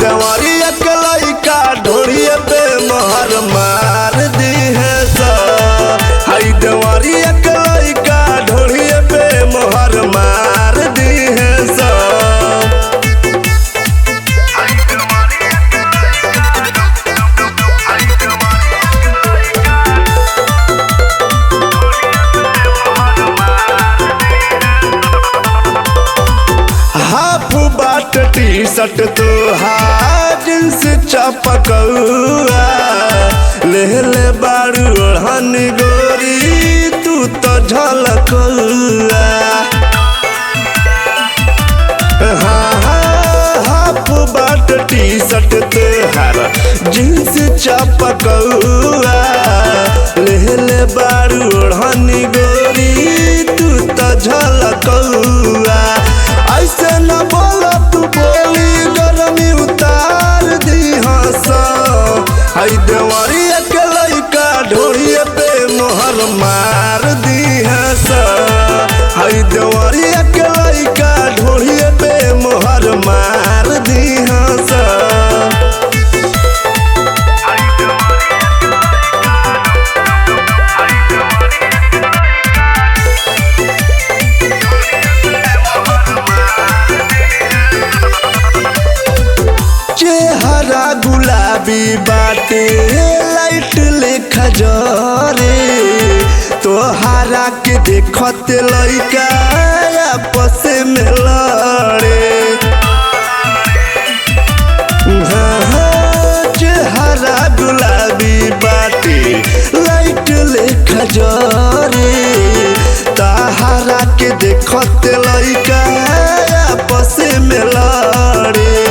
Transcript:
देवरिया के लइका ढोरिया पे मोहर मार दी है सा। हाय देवरिया के लइका ढोरिया पे मोहर मार दी है सा। हाफ बाट टी शर्ट तोहार जींस चपकौआ ले ले बारू ओढ़न गोरी तू तो झलकौआ। हाफ बाट टी शर्ट तोहार जींस चपकौआ ले ले बारू ओढ़न गोरी तू तो झलकौआ। ऐसे न बोला तू बोली गरमी उतार दी हंसा। हाय देवरिया के लइका ढोरिया पे मोहर मार दी हंसा। हाय देवरिया के लइका ढोरिया पे मोहर मार दी हंसा। चेहरा गुलाबी बाटे लाइट लेखा जरे तोहरा के देखत लइका आपस में लड़े। चेहरा गुलाबी बाटे लाइट लेखा जरे तोहरा के देखत लइका आपस में लड़े।